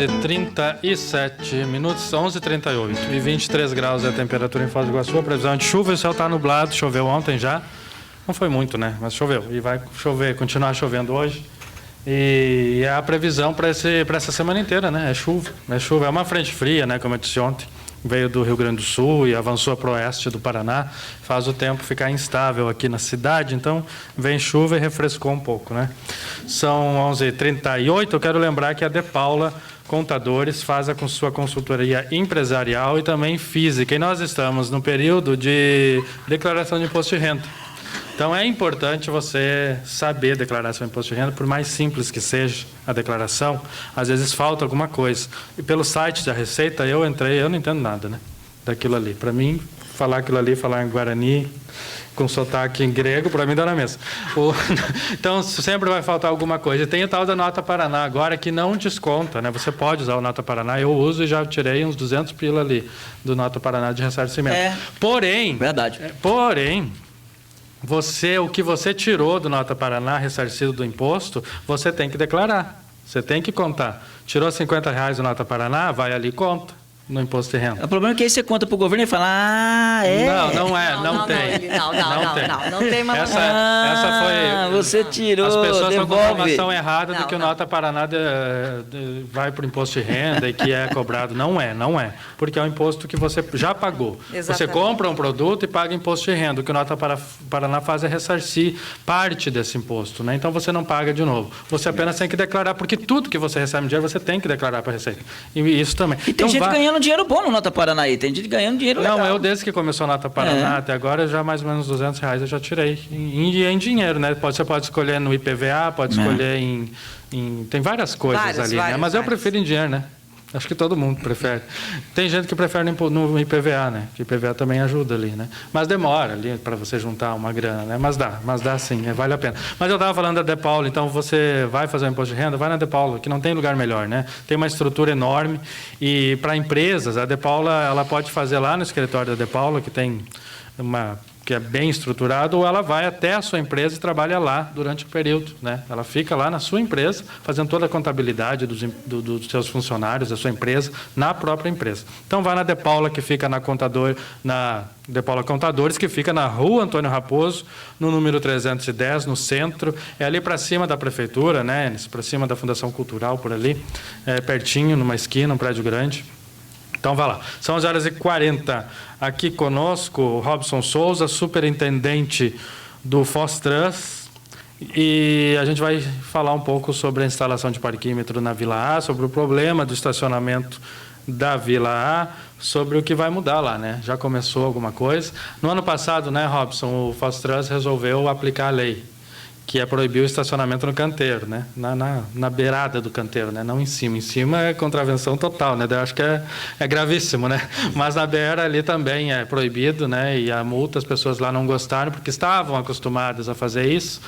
11h37, 11h38 e 23 graus é a temperatura em Foz do Iguaçu. A previsão de chuva, o céu está nublado, choveu ontem já. Não foi muito, né? Mas choveu e vai chover, continuar chovendo hoje. E é a previsão para essa semana inteira, né? É chuva. É uma frente fria, né? Como eu disse ontem. Veio do Rio Grande do Sul e avançou para o oeste do Paraná, faz o tempo ficar instável aqui na cidade, então vem chuva e refrescou um pouco, né? São 11h38, eu quero lembrar que a De Paula Contadores faz a sua consultoria empresarial e também física, e nós estamos no período de declaração de imposto de renda. Então, é importante você saber declarar seu imposto de renda, por mais simples que seja a declaração, às vezes falta alguma coisa. E pelo site da Receita, eu entrei, eu não entendo nada, né, daquilo ali. Para mim, falar aquilo ali, falar em Guarani, com sotaque em grego, para mim dá na mesma. Então, sempre vai faltar alguma coisa. E tem o tal da Nota Paraná agora, que não desconta, né? Você pode usar o Nota Paraná, eu uso e já tirei uns 200 pila ali do Nota Paraná de ressarcimento. Porém... Verdade. O que você tirou do Nota Paraná, ressarcido do imposto, você tem que declarar. Você tem que contar. Tirou R$50 do Nota Paraná, vai ali e conta no imposto de renda. O problema é que aí você conta para o governo e fala, Não tem. Não tem mais. Essa foi... Você tirou, as pessoas estão com a devolve. informação errada de que o Nota Paraná vai para o imposto de renda e que é cobrado. Não é. Porque é um imposto que você já pagou. Exatamente. Você compra um produto e paga imposto de renda. O que o Nota Paraná faz é ressarcir parte desse imposto, né? Então você não paga de novo. Você apenas tem que declarar, porque tudo que você recebe em dinheiro, você tem que declarar para a Receita. E isso também. E tem gente ganhando dinheiro bom no Nota Paraná aí, tem gente ganhando dinheiro legal. Não, eu desde que começou a Nota Paraná até agora, já mais ou menos R$200 eu já tirei em dinheiro, né? Você pode escolher no IPVA, pode escolher tem várias coisas ali, né? Mas eu prefiro em dinheiro, né? Acho que todo mundo prefere. Tem gente que prefere no IPVA, né? Que o IPVA também ajuda ali, né? Mas demora ali para você juntar uma grana, né? Mas dá sim, vale a pena. Mas eu estava falando da De Paula, então você vai fazer o imposto de renda, vai na De Paula, que não tem lugar melhor, né? Tem uma estrutura enorme e para empresas, a De Paula, ela pode fazer lá no escritório da De Paula, que tem que é bem estruturado, ou ela vai até a sua empresa e trabalha lá durante o período, né? Ela fica lá na sua empresa, fazendo toda a contabilidade dos seus funcionários, da sua empresa, na própria empresa. Então, vai na De Paula, que fica na De Paula Contadores, que fica na Rua Antônio Raposo, no número 310, no centro, é ali para cima da prefeitura, né? Para cima da Fundação Cultural, por ali, pertinho, numa esquina, um prédio grande. Então, vai lá. São 11h40. Aqui conosco, o Robson Souza, superintendente do Fostrans. E a gente vai falar um pouco sobre a instalação de parquímetro na Vila A, sobre o problema do estacionamento da Vila A, sobre o que vai mudar lá, né? Já começou alguma coisa. No ano passado, né, Robson, o Fostrans resolveu aplicar a lei, que é proibir o estacionamento no canteiro, né? Na beirada do canteiro, né? Não em cima. Em cima é contravenção total, né? Eu acho que é gravíssimo, né? Mas na beira ali também é proibido, né? E a multa, as pessoas lá não gostaram porque estavam acostumadas a fazer isso.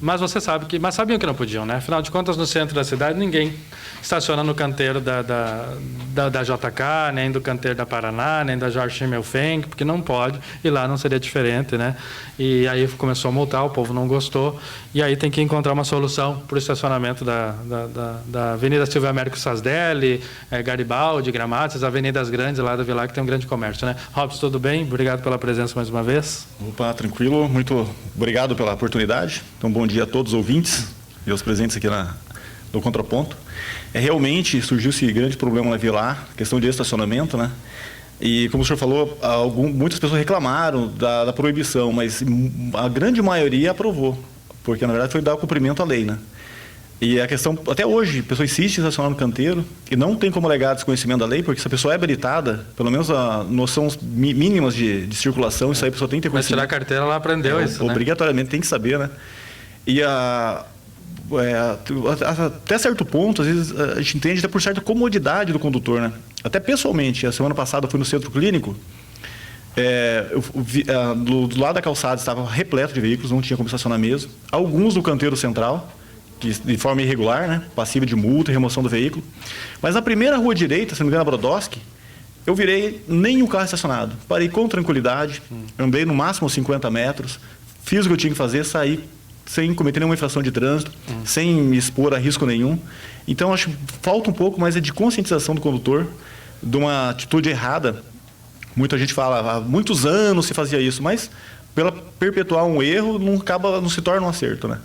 Mas você sabe mas sabiam que não podiam, né? Afinal de contas, no centro da cidade, ninguém estaciona no canteiro da JK, nem do canteiro da Paraná, nem da Jorge Schimmelfennig, porque não pode, e lá não seria diferente, né? E aí começou a multar, o povo não gostou, e aí tem que encontrar uma solução para o estacionamento da Avenida Silvio Américo Sasdelli, Garibaldi, Gramado, essas avenidas grandes lá da Vila, que tem um grande comércio, né? Robson, tudo bem? Obrigado pela presença mais uma vez. Opa, tranquilo. Muito obrigado pela oportunidade. Então, bom dia a todos os ouvintes e aos presentes aqui no Contraponto. Realmente surgiu esse grande problema na Vila, questão de estacionamento, né? E, como o senhor falou, muitas pessoas reclamaram da proibição, mas a grande maioria aprovou, porque, na verdade, foi dar cumprimento à lei, né? E a questão, até hoje, a pessoa insiste em estacionar no canteiro e não tem como alegar desconhecimento da lei, porque se a pessoa é habilitada, pelo menos a noção mínimas de circulação, isso aí a pessoa tem que ter conhecimento. Mas tirar a carteira, ela aprendeu isso, né? Obrigatoriamente tem que saber, né? E até certo ponto, às vezes, a gente entende até por certa comodidade do condutor, né? Até pessoalmente, a semana passada eu fui no centro clínico, do lado da calçada estava repleto de veículos, não tinha como estacionar mesmo. Alguns do canteiro central, que de forma irregular, né? Passível de multa e remoção do veículo. Mas na primeira rua direita, se não me engano, na Brodowski, eu virei nenhum carro estacionado. Parei com tranquilidade, andei no máximo 50 metros, fiz o que eu tinha que fazer, saí sem cometer nenhuma infração de trânsito, sem me expor a risco nenhum. Então, acho que falta um pouco mais de conscientização do condutor de uma atitude errada. Muita gente fala, há muitos anos se fazia isso, mas pela perpetuar um erro não se torna um acerto, né?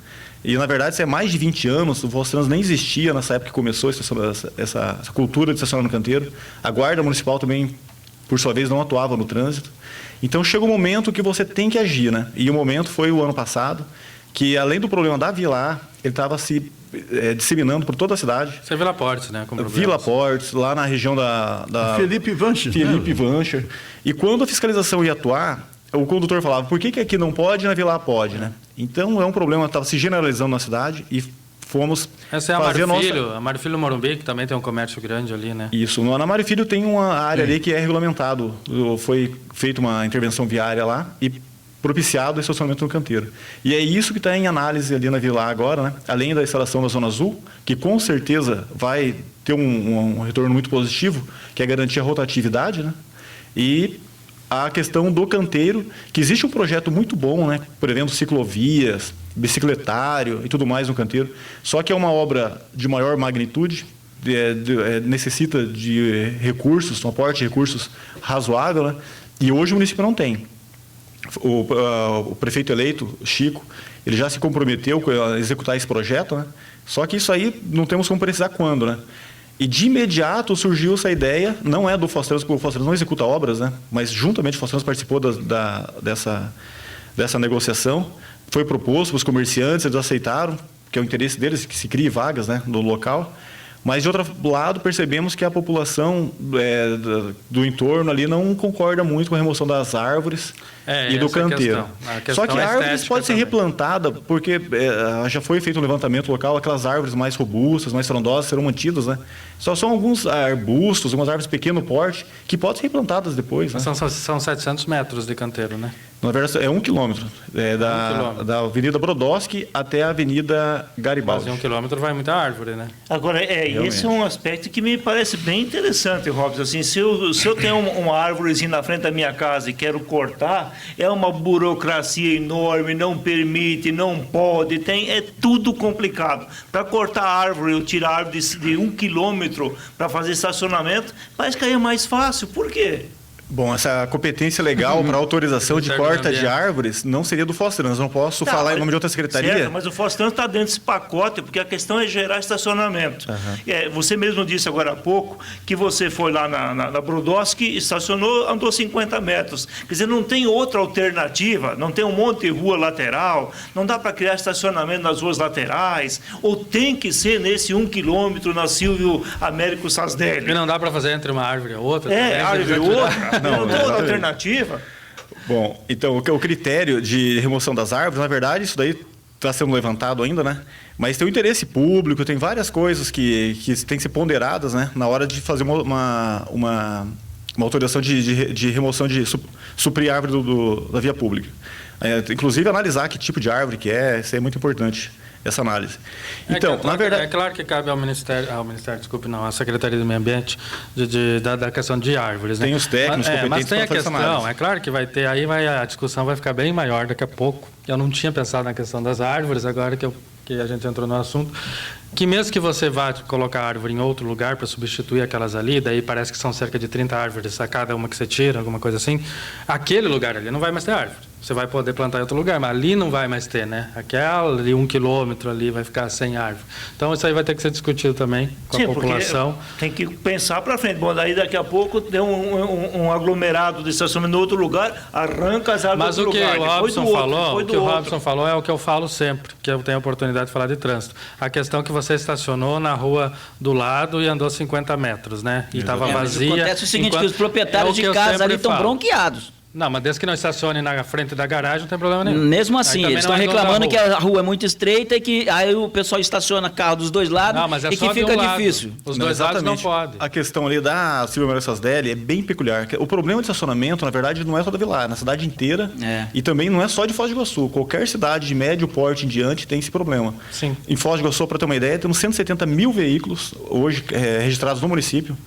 E, na verdade, isso é mais de 20 anos, o Vostrans nem existia nessa época que começou essa cultura de estacionar no canteiro. A Guarda Municipal também, por sua vez, não atuava no trânsito. Então, chega um momento que você tem que agir, né? E o momento foi o ano passado, que, além do problema da Vila, ele estava se disseminando por toda a cidade. Isso é Vila Portes, né? Vila Portes, lá na região da Felipe Vancher. Felipe Vancher. E quando a fiscalização ia atuar, o condutor falava, por que aqui não pode e na Vila pode, né? Então, é um problema que estava se generalizando na cidade e fomos essa é a Mário Filho Morumbi, que também tem um comércio grande ali, né? Isso. Na Mário Filho tem uma área ali que é regulamentado. Foi feita uma intervenção viária lá e propiciado o estacionamento no canteiro. E é isso que está em análise ali na Vila agora, né? Além da instalação da Zona Azul, que com certeza vai ter um retorno muito positivo, que é garantir a rotatividade, né? E a questão do canteiro, que existe um projeto muito bom, né, prevendo ciclovias, bicicletário e tudo mais no canteiro, só que é uma obra de maior magnitude, necessita de recursos, um aporte de recursos razoável, né, e hoje o município não tem. O prefeito eleito, Chico, ele já se comprometeu a executar esse projeto, né, só que isso aí não temos como precisar quando, né? E de imediato surgiu essa ideia, não é do Vostrans, porque o Vostrans não executa obras, né? Mas juntamente o Vostrans participou dessa negociação, foi proposto para os comerciantes, eles aceitaram, que é o interesse deles, que se crie vagas, né, no local. Mas, de outro lado, percebemos que a população do entorno ali não concorda muito com a remoção das árvores e do canteiro. Só que a árvore pode ser replantada, porque já foi feito um levantamento local, aquelas árvores mais robustas, mais frondosas serão mantidas, né? Só são alguns arbustos, algumas árvores de pequeno porte, que podem ser replantadas depois. Né? São 700 metros de canteiro, né? Na verdade, é 1 quilômetro. Da Avenida Brodowski até a Avenida Garibaldi. Quase 1 quilômetro vai muita árvore, né? Agora, esse é um aspecto que me parece bem interessante, Robson. Assim, se eu tenho uma árvorezinha na frente da minha casa e quero cortar, é uma burocracia enorme, não permite, não pode, é tudo complicado. Para cortar a árvore, eu tirar a árvore de 1 quilômetro para fazer estacionamento, parece que aí é mais fácil. Por quê? Bom, essa competência legal para autorização de corta de árvores não seria do Vostrans. Não posso falar em nome de outra secretaria. Certo, mas o Vostrans está dentro desse pacote, porque a questão é gerar estacionamento. Você mesmo disse agora há pouco que você foi lá na Brodowski, estacionou, andou 50 metros. Quer dizer, não tem outra alternativa, não tem um monte de rua lateral, não dá para criar estacionamento nas ruas laterais, ou tem que ser nesse 1 quilômetro na Silvio Américo Sasdelli. E não dá para fazer entre uma árvore e outra? Árvore e outra. Não tem outra alternativa. Bom, então, o critério de remoção das árvores, na verdade, isso daí está sendo levantado ainda, né? Mas tem o interesse público, tem várias coisas que têm que ser ponderadas, né? Na hora de fazer uma autorização de remoção de suprir árvore da via pública. Inclusive, analisar que tipo de árvore que é, isso é muito importante. Essa análise. Então, na verdade... É claro que cabe à Secretaria do Meio Ambiente da questão de árvores. Tem, né? Os técnicos competentes mas tem para fazer essa análise. É claro que vai ter, a discussão vai ficar bem maior daqui a pouco. Eu não tinha pensado na questão das árvores, agora que a gente entrou no assunto, que mesmo que você vá colocar a árvore em outro lugar para substituir aquelas ali, daí parece que são cerca de 30 árvores a cada uma que você tira, alguma coisa assim, aquele lugar ali não vai mais ter árvore. Você vai poder plantar em outro lugar, mas ali não vai mais ter, né? Aquela ali, 1 quilômetro ali, vai ficar sem árvore. Então, isso aí vai ter que ser discutido também com a população. Tem que pensar para frente. Bom, daí daqui a pouco tem um aglomerado de estacionamento em outro lugar, arranca as árvores do lugar. Mas o que o Robson falou é o que eu falo sempre, que eu tenho a oportunidade de falar de trânsito. A questão que você estacionou na rua do lado e andou 50 metros, né? E estava vazia. Acontece o seguinte, que os proprietários de casa ali estão bronqueados. Não, mas desde que não estacione na frente da garagem, não tem problema nenhum. Mesmo assim, eles estão reclamando que a rua é muito estreita e que aí o pessoal estaciona carro dos dois lados e que fica difícil. Os dois lados não podem. A questão ali da Silvio Américo Sasdelli é bem peculiar. O problema de estacionamento, na verdade, não é só da Vila, é na cidade inteira. E também não é só de Foz do Iguaçu. Qualquer cidade de médio porte em diante tem esse problema. Sim. Em Foz do Iguaçu, para ter uma ideia, temos 170 mil veículos hoje registrados no município.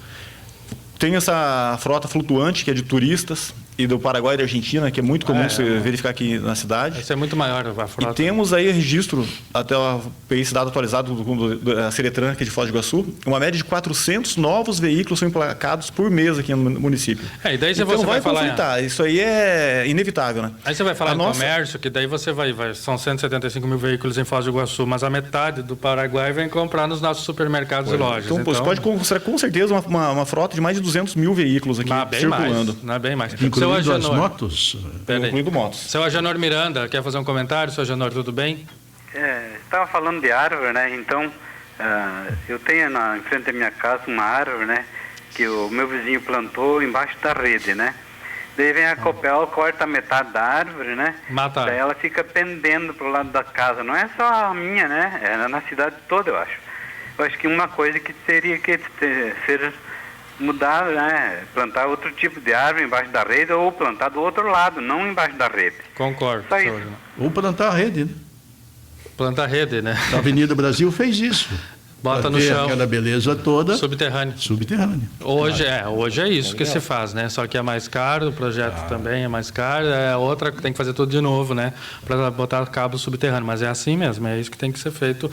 Tem essa frota flutuante, que é de turistas, e do Paraguai e da Argentina, que é muito comum você verificar aqui na cidade. Isso é muito maior a frota. E temos aí registro, até esse dado atualizado da Seretran, que é de Foz do Iguaçu, uma média de 400 novos veículos são emplacados por mês aqui no município. E daí então você vai falar... conflitar, isso aí é inevitável, né? Aí você vai falar em comércio, que daí você vai... São 175 mil veículos em Foz do Iguaçu, mas a metade do Paraguai vem comprar nos nossos supermercados e lojas. Então, você pode considerar com certeza uma frota de mais de 200 mil veículos aqui circulando. Não é bem mais. Incluindo as motos? Incluindo motos. Seu Agenor Miranda, quer fazer um comentário? Seu Agenor, tudo bem? Estava falando de árvore, né? Então, eu tenho em frente à minha casa uma árvore, né? Que o meu vizinho plantou embaixo da rede, né? Daí vem a Copel, corta metade da árvore, né? Mata. Daí ela fica pendendo pro lado da casa. Não é só a minha, né? É na cidade toda, eu acho. Eu acho que uma coisa que teria que ser mudar, né? Plantar outro tipo de árvore embaixo da rede ou plantar do outro lado, não embaixo da rede. Concordo. Só isso. Ou plantar a rede, né? Plantar a rede, né? A Avenida Brasil fez isso. Bota no chão. Aquela beleza toda. Subterrâneo. Hoje é isso que se faz, né? Só que é mais caro, o projeto também é mais caro, outra que tem que fazer tudo de novo, né? Para botar cabo subterrâneo. Mas é assim mesmo, é isso que tem que ser feito.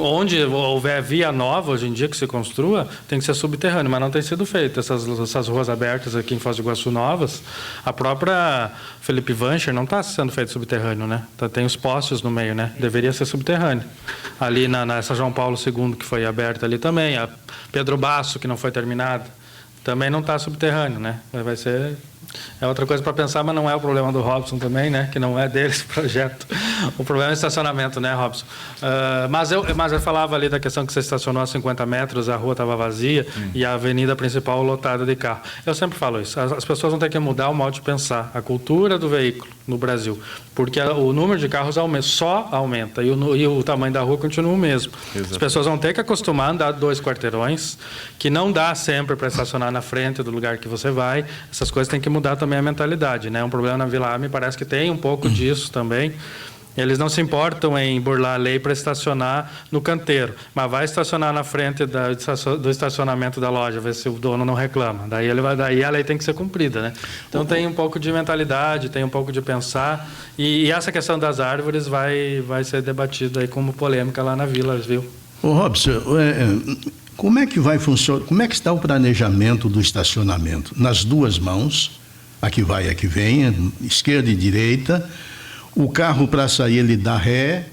Onde houver via nova, hoje em dia, que se construa, tem que ser subterrâneo, mas não tem sido feito. Essas ruas abertas aqui em Foz do Iguaçu novas, a própria Felipe Vancher não está sendo feito subterrâneo, né? Tem os postes no meio, né? Deveria ser subterrâneo. Ali nessa João Paulo II, que foi aberta ali também, a Pedro Basso, que não foi terminada, também não está subterrâneo, né? Vai ser... É outra coisa para pensar, mas não é o problema do Robson também, né? Que não é dele esse projeto. O problema é o estacionamento, né, Robson? Mas eu falava ali da questão que você estacionou a 50 metros, a rua estava vazia e a avenida principal lotada de carro. Eu sempre falo isso. As pessoas vão ter que mudar o modo de pensar, a cultura do veículo no Brasil, porque o número de carros só aumenta e o tamanho da rua continua o mesmo. Exatamente. As pessoas vão ter que acostumar a andar 2 quarteirões, que não dá sempre para estacionar na frente do lugar que você vai. Essas coisas têm que mudar também a mentalidade, né? Um problema na Vila A, me parece que tem um pouco disso também. Eles não se importam em burlar a lei para estacionar no canteiro, mas vai estacionar na frente do estacionamento da loja, ver se o dono não reclama. Daí a lei tem que ser cumprida, né? Então tem um pouco de mentalidade, tem um pouco de pensar, e essa questão das árvores vai ser debatida aí como polêmica lá na Vila, viu? Ô Robson, como é que vai funcionar? Como é que está o planejamento do estacionamento? Nas duas mãos, aqui vai, aqui vem, esquerda e direita. O carro, para sair, ele dá ré,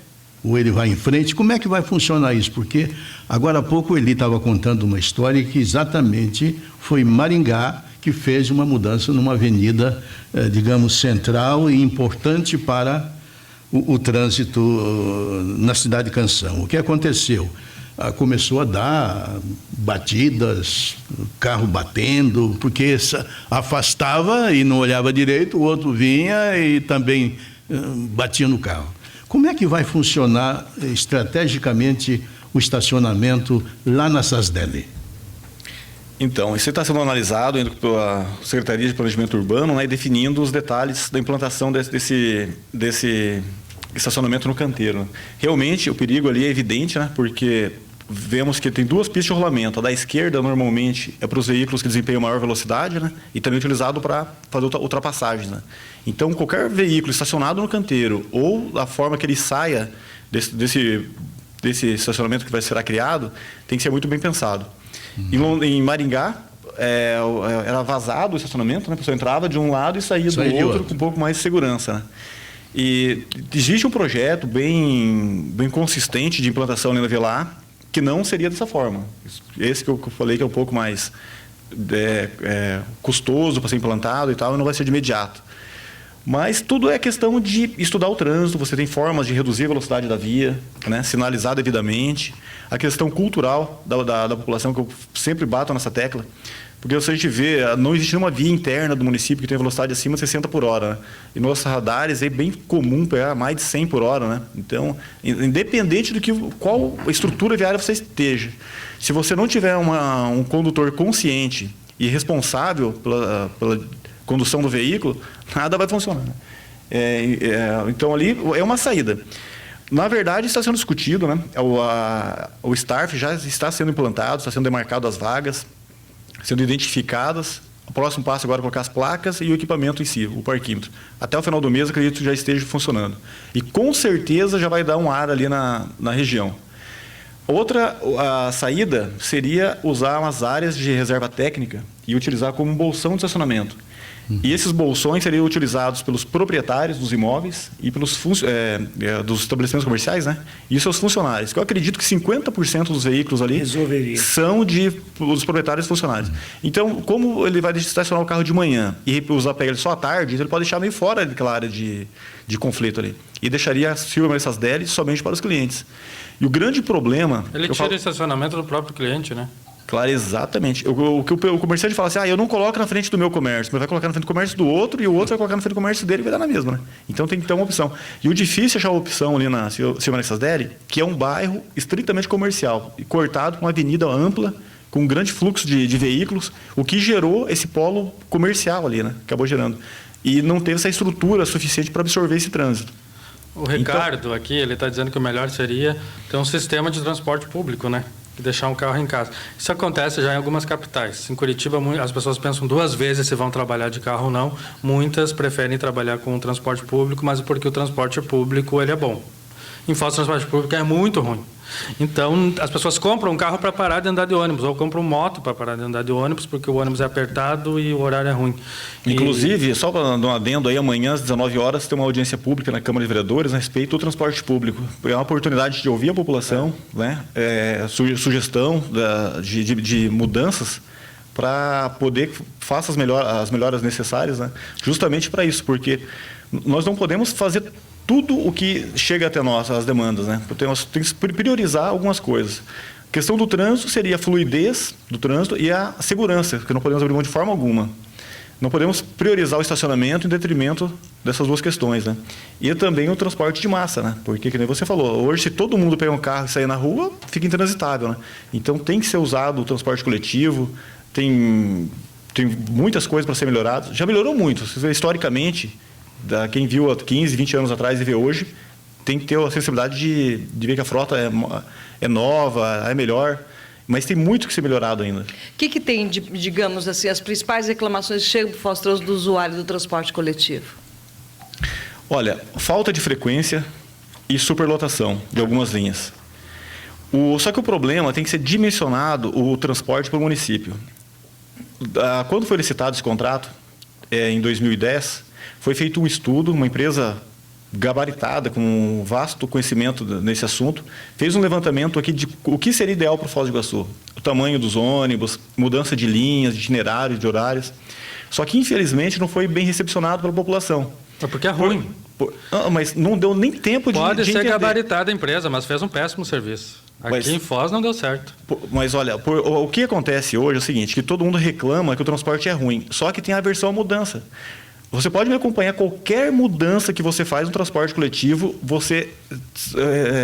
ou ele vai em frente. Como é que vai funcionar isso? Porque agora há pouco ele estava contando uma história que exatamente foi Maringá que fez uma mudança numa avenida, digamos, central e importante para o trânsito na cidade de Canção. O que aconteceu? Começou a dar batidas, carro batendo, porque afastava e não olhava direito, o outro vinha e também batia no carro. Como é que vai funcionar estrategicamente o estacionamento lá na Sasdeli? Então, isso está sendo analisado pela Secretaria de Planejamento Urbano, né, definindo os detalhes da implantação desse estacionamento no canteiro. Realmente, o perigo ali é evidente, né, porque vemos que tem 2 pistas de rolamento. A da esquerda, normalmente, é para os veículos que desempenham maior velocidade, né? E também utilizado para fazer ultrapassagens, né? Então, qualquer veículo estacionado no canteiro ou da forma que ele saia desse estacionamento que vai ser criado, tem que ser muito bem pensado. Em Maringá, era vazado o estacionamento, né? A pessoa entrava de um lado e saía do outro com um pouco mais de segurança, né? E existe um projeto bem consistente de implantação ali na Vila A, que não seria dessa forma. Esse que eu falei que é um pouco mais custoso para ser implantado e tal, e não vai ser de imediato. Mas tudo é questão de estudar o trânsito, você tem formas de reduzir a velocidade da via, né, sinalizar devidamente. A questão cultural da população, que eu sempre bato nessa tecla, porque se a gente vê, não existe nenhuma via interna do município que tenha velocidade acima de 60 por hora. Né? E nos radares é bem comum pegar mais de 100 por hora. Né? Então, independente qual estrutura viária você esteja, se você não tiver um condutor consciente e responsável pela condução do veículo, nada vai funcionar. Então, ali é uma saída. Na verdade, está sendo discutido, né? O STARF já está sendo implantado, está sendo demarcado as vagas, sendo identificadas O próximo passo agora é colocar as placas e o equipamento em si, o parquímetro. Até o final do mês, acredito que já esteja funcionando. E com certeza já vai dar um ar ali na região. A saída seria usar umas áreas de reserva técnica e utilizar como um bolsão de estacionamento. E esses bolsões seriam utilizados pelos proprietários dos imóveis e pelos dos estabelecimentos comerciais, né? E seus funcionários. Eu acredito que 50% dos veículos ali são dos proprietários e funcionários. Então, como ele vai estacionar o carro de manhã e usar para ele só à tarde, ele pode deixar meio fora daquela área de conflito ali. E deixaria as firmas essas DELs somente para os clientes. E o grande problema... Ele tira o estacionamento do próprio cliente, né? Claro, exatamente. O que o comerciante fala assim, eu não coloco na frente do meu comércio, mas vai colocar na frente do comércio do outro e o outro vai colocar na frente do comércio dele e vai dar na mesma, né? Então tem que ter uma opção. E o difícil é achar uma opção ali na Silva Nessas Deli, que é um bairro estritamente comercial, e cortado com uma avenida ampla, com um grande fluxo de veículos, o que gerou esse polo comercial ali, né? Acabou gerando. E não teve essa estrutura suficiente para absorver esse trânsito. O Ricardo aqui, ele está dizendo que o melhor seria ter um sistema de transporte público, né? E deixar um carro em casa. Isso acontece já em algumas capitais. Em Curitiba, as pessoas pensam 2 vezes se vão trabalhar de carro ou não. Muitas preferem trabalhar com o transporte público, mas porque o transporte público ele é bom. Em Foz, o transporte público é muito ruim. Então, as pessoas compram um carro para parar de andar de ônibus, ou compram moto para parar de andar de ônibus, porque o ônibus é apertado e o horário é ruim. Inclusive, só para dar um adendo aí, amanhã às 19 horas tem uma audiência pública na Câmara de Vereadores a respeito do transporte público. É uma oportunidade de ouvir a população, né? Sugestão de mudanças para poder faça as melhoras necessárias, né? Justamente para isso, porque nós não podemos fazer tudo o que chega até nós, as demandas, né? Porque nós temos que priorizar algumas coisas. A questão do trânsito seria a fluidez do trânsito e a segurança, que não podemos abrir mão de forma alguma. Não podemos priorizar o estacionamento em detrimento dessas 2 questões, né? E também o transporte de massa, né? Porque, que nem você falou, hoje se todo mundo pegar um carro e sair na rua, fica intransitável, né? Então tem que ser usado o transporte coletivo, tem muitas coisas para ser melhoradas. Já melhorou muito, historicamente. Quem viu há 15, 20 anos atrás e vê hoje, tem que ter a sensibilidade de ver que a frota é nova, é melhor, mas tem muito que ser melhorado ainda. O que tem, digamos assim, as principais reclamações que chegam para o do usuário do transporte coletivo? Olha, falta de frequência e superlotação de algumas linhas. Só que o problema tem que ser dimensionado o transporte para o município. Quando foi licitado esse contrato, em 2010, foi feito um estudo, uma empresa gabaritada, com um vasto conhecimento nesse assunto, fez um levantamento aqui de o que seria ideal para o Foz do Iguaçu. O tamanho dos ônibus, mudança de linhas, de itinerários, de horários. Só que, infelizmente, não foi bem recepcionado pela população. É porque é ruim. Mas não deu nem tempo de Pode ser entender. Gabaritada a empresa, mas fez um péssimo serviço. Aqui em Foz não deu certo. Mas olha, o que acontece hoje é o seguinte, que todo mundo reclama que o transporte é ruim, só que tem a aversão à mudança. Você pode me acompanhar, qualquer mudança que você faz no transporte coletivo, você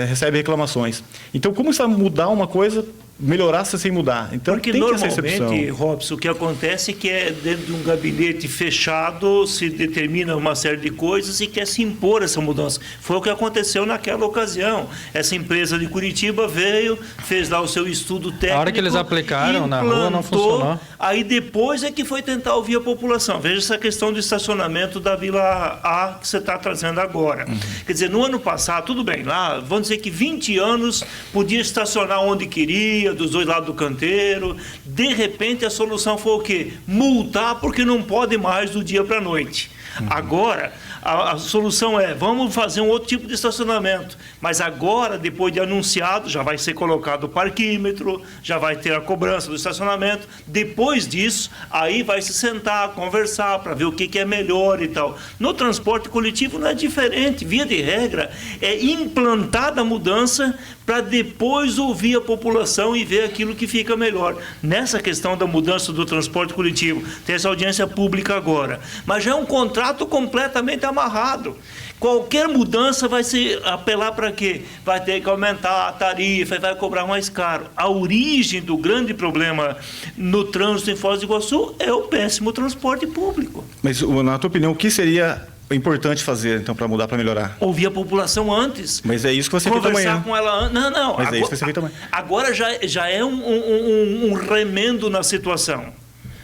recebe reclamações. Então, como você vai mudar uma coisa, melhorar sem mudar? Então, porque tem normalmente, Robson, o que acontece é que dentro de um gabinete fechado se determina uma série de coisas e quer se impor essa mudança. Foi o que aconteceu naquela ocasião. Essa empresa de Curitiba veio, fez lá o seu estudo técnico. A hora que eles aplicaram na rua não funcionou. Aí depois é que foi tentar ouvir a população. Veja essa questão do estacionamento da Vila A que você está trazendo agora. Quer dizer, no ano passado, tudo bem, lá, vamos dizer que 20 anos podia estacionar onde queria, dos 2 lados do canteiro. De repente a solução foi o quê? Multar porque não pode mais do dia para a noite. Agora, a solução é, vamos fazer um outro tipo de estacionamento. Mas agora, depois de anunciado, já vai ser colocado o parquímetro, já vai ter a cobrança do estacionamento. Depois disso, aí vai se sentar, conversar, para ver o que é melhor e tal. No transporte coletivo não é diferente. Via de regra, é implantada a mudança para depois ouvir a população e ver aquilo que fica melhor. Nessa questão da mudança do transporte coletivo, tem essa audiência pública agora. Mas já é um contrato completamente amarrado. Qualquer mudança vai se apelar para quê? Vai ter que aumentar a tarifa e vai cobrar mais caro. A origem do grande problema no trânsito em Foz do Iguaçu é o péssimo transporte público. Mas, na tua opinião, o que seria importante fazer, então, para mudar, para melhorar? Ouvir a população antes. Mas é isso que você fez amanhã. Conversar com ela antes. Não. Mas é isso que você fez amanhã. Agora já é um remendo na situação.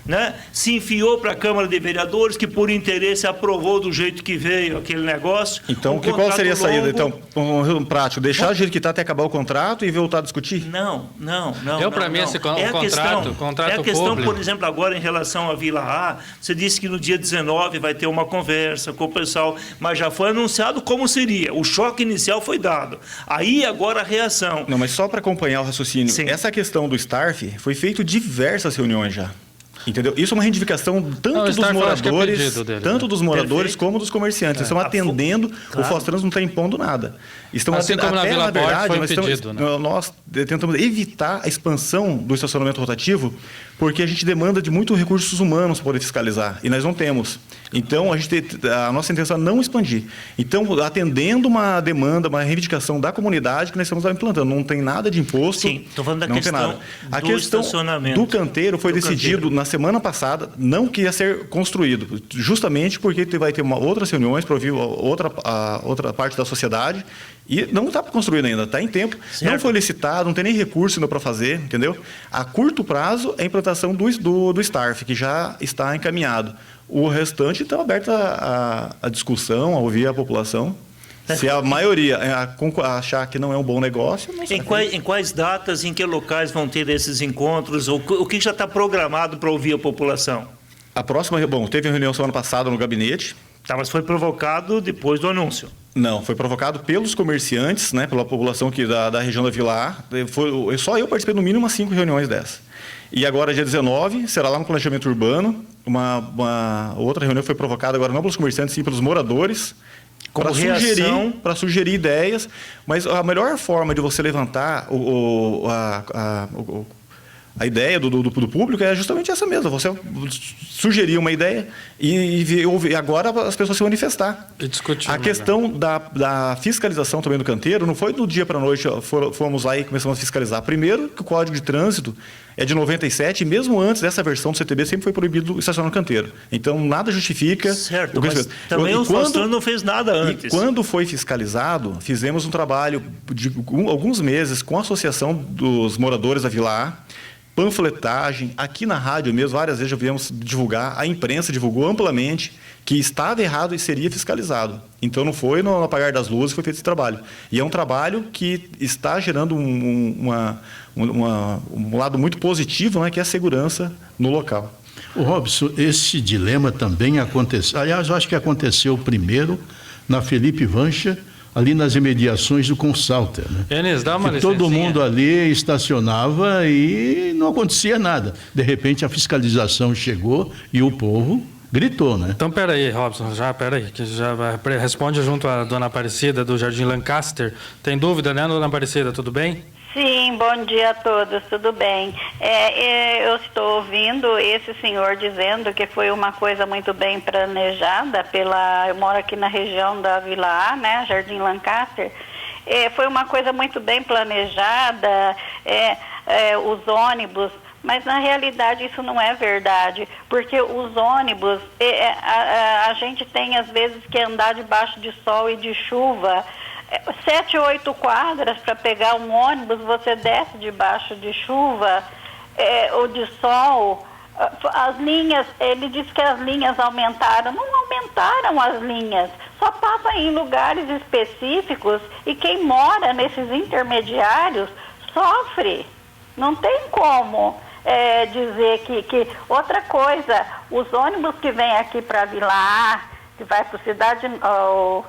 né? Se enfiou para a Câmara de Vereadores, que por interesse aprovou do jeito que veio aquele negócio. Então, qual seria a saída? Então, um prático, deixar do jeito que está até acabar o contrato e voltar a discutir? Não. Para mim, esse contrato é a questão, público. por exemplo, agora em relação à Vila A, você disse que no dia 19 vai ter uma conversa com o pessoal, mas já foi anunciado como seria. O choque inicial foi dado. Aí, agora, a reação. Não, mas só para acompanhar o raciocínio, Sim. Essa questão do STARF foi feito diversas reuniões já. Entendeu? Isso é uma reivindicação tanto dos moradores como dos comerciantes. Estão atendendo, claro. O Fostrans não está impondo nada. Estão assim atendendo, como na Vila Borges foi um pedido, né? Nós tentamos evitar a expansão do estacionamento rotativo, porque a gente demanda de muitos recursos humanos para poder fiscalizar, e nós não temos. Então, a nossa intenção é não expandir. Então, atendendo uma demanda, uma reivindicação da comunidade que nós estamos implantando. Não tem nada de imposto. Sim, estou falando da questão a questão estacionamento. Do canteiro foi decidido na semana passada, não que ia ser construído, justamente porque vai ter outras reuniões para ouvir outra parte da sociedade, e não está construído ainda, está em tempo, certo. Não foi licitado, não tem nem recurso ainda para fazer, entendeu? A curto prazo é a implantação do STARF, que já está encaminhado. O restante está aberto à discussão, a ouvir a população. Se a maioria achar que não é um bom negócio... Em quais datas, em que locais vão ter esses encontros? O que já está programado para ouvir a população? A próxima... Bom, teve uma reunião semana passada no gabinete. Tá, mas foi provocado depois do anúncio? Não, foi provocado pelos comerciantes, né, pela população da região da Vila A. Só eu participei no mínimo umas 5 reuniões dessas. E agora, dia 19, será lá no planejamento urbano. Uma outra reunião foi provocada agora não pelos comerciantes, sim pelos moradores, para sugerir ideias. Mas a melhor forma de você levantar a ideia do público é justamente essa mesma. Você sugerir uma ideia e agora as pessoas se manifestar. E discutir. A questão da fiscalização também do canteiro não foi do dia para a noite, fomos lá e começamos a fiscalizar. Primeiro, que o Código de Trânsito é de 97 e mesmo antes dessa versão do CTB sempre foi proibido estacionar no canteiro. Então, nada justifica... Certo, mas também o Fostrans não fez nada antes. E quando foi fiscalizado, fizemos um trabalho de alguns meses com a Associação dos Moradores da Vila A, panfletagem, aqui na rádio mesmo, várias vezes já viemos divulgar, a imprensa divulgou amplamente que estava errado e seria fiscalizado. Então não foi no apagar das luzes que foi feito esse trabalho. E é um trabalho que está gerando um lado muito positivo, né, que é a segurança no local. O Robson, esse dilema também aconteceu, aliás, eu acho que aconteceu primeiro na Felipe Vancha, ali nas imediações do Consalter, né? Enes, dá uma licencinha. Todo mundo ali estacionava e não acontecia nada. De repente a fiscalização chegou e o povo gritou, né? Então, peraí, Robson, que já responde junto à dona Aparecida do Jardim Lancaster. Tem dúvida, né, dona Aparecida? Tudo bem? Sim, bom dia a todos, tudo bem. Eu estou ouvindo esse senhor dizendo que foi uma coisa muito bem planejada eu moro aqui na região da Vila A, né, Jardim Lancaster. Foi uma coisa muito bem planejada, os ônibus, mas na realidade isso não é verdade, porque os ônibus, a gente tem às vezes que andar debaixo de sol e de chuva, 7, 8 quadras para pegar um ônibus, você desce debaixo de chuva ou de sol. As linhas, ele disse que as linhas aumentaram. Não aumentaram as linhas, só passa em lugares específicos e quem mora nesses intermediários sofre. Não tem como dizer que... Outra coisa, os ônibus que vêm aqui para Vila A, que vai para a cidade... o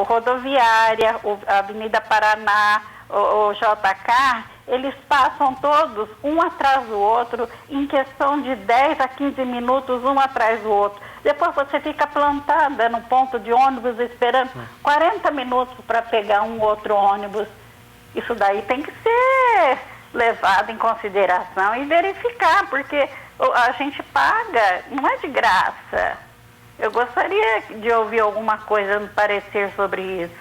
rodoviária, a Avenida Paraná, o JK, eles passam todos um atrás do outro em questão de 10 a 15 minutos, um atrás do outro. Depois você fica plantada no ponto de ônibus esperando 40 minutos para pegar um outro ônibus. Isso daí tem que ser levado em consideração e verificar, porque a gente paga, não é de graça. Eu gostaria de ouvir alguma coisa no parecer sobre isso.